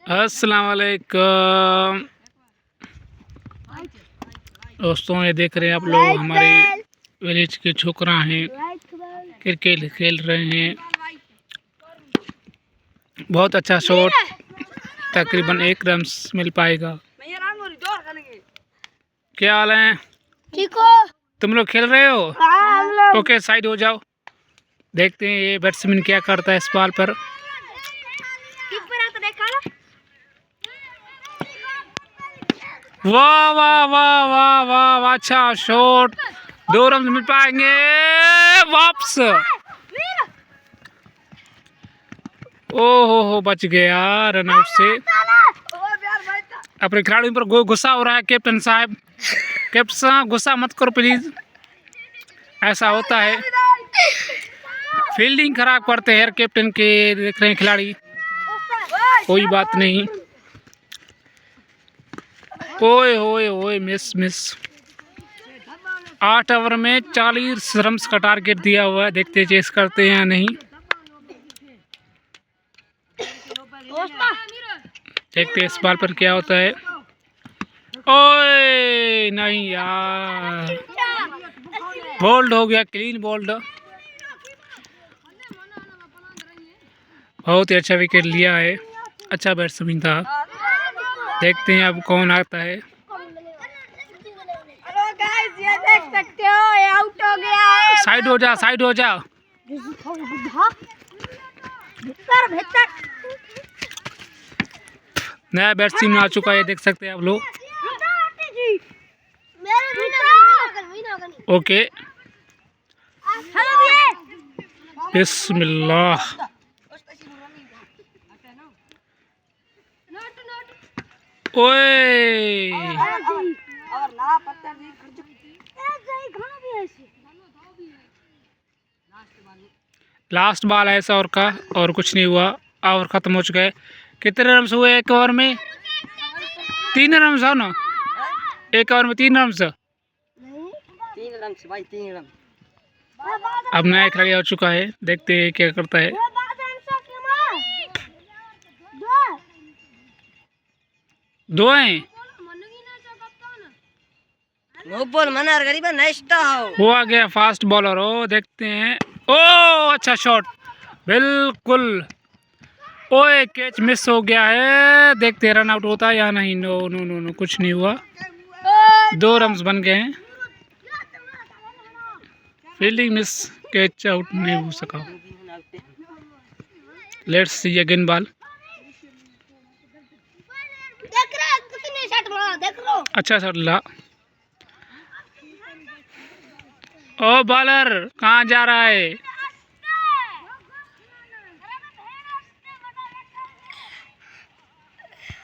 अस्सलाम वालेकुम दोस्तों, ये देख रहे हैं आप लोग हमारे विलेज के छोकरा हैं, क्रिकेट खेल रहे हैं। बहुत अच्छा शॉट, तकरीबन 1 रन मिल पाएगा। क्या हाल है? ठीक हो? तुम लोग खेल रहे हो? हाँ, ओके, साइड हो जाओ। देखते हैं ये बैट्समैन क्या करता है इस बॉल पर। वाह वाह वाह वाह वाह वाह, अच्छा शॉट। 2 रन मिल पाएंगे वापस। ओहो, बच गया रन आउट से। अपने खिलाड़ियों पर गुस्सा हो रहा है कैप्टन साहब। कैप्टन साहब गुस्सा मत करो प्लीज, ऐसा होता है। फील्डिंग खराब करते हैं कैप्टन के, देख रहे हैं खिलाड़ी। कोई बात नहीं। ओए ओए ओए, मिस। 8 ओवर में 40 रन का टारगेट दिया हुआ है। देखते हैं चेस करते हैं या नहीं। देखते हैं इस बाल पर क्या होता है। ओए नहीं यार, बोल्ड हो गया, क्लीन बोल्ड। बहुत ही अच्छा विकेट लिया है, अच्छा बैट्समैन था। देखते हैं अब कौन आता है। हेलो गाइस, ये देख सकते हो, ये आउट हो गया है। साइड हो जा, साइड हो जा। नया बैट्समैन आ चुका है, देख सकते हैं आप लोग। ओके, बिस्मिल्लाह। ओए, लास्ट बॉल है ऐसा और का, और कुछ नहीं हुआ। ओवर खत्म हो चुका है। कितने रन हुए 1 ओवर में? 3 रन हो ना? 1 ओवर में 3 रन। 3 रन भाई, 3 रन। अब नया खिलाड़ी आ चुका है, देखते हैं क्या करता है। दो हैं। हुआ गया फास्ट बॉलर हो, देखते हैं। ओ अच्छा शॉट, बिल्कुल। ओए कैच मिस हो गया है, देखते हैं रन आउट होता है या नहीं। नो नो नो नो, कुछ नहीं हुआ। 2 रन बन गए हैं। फील्डिंग मिस, कैच आउट नहीं हो सका। Let's see again ball. अच्छा शॉट ला। ओ बॉलर कहाँ जा रहा है?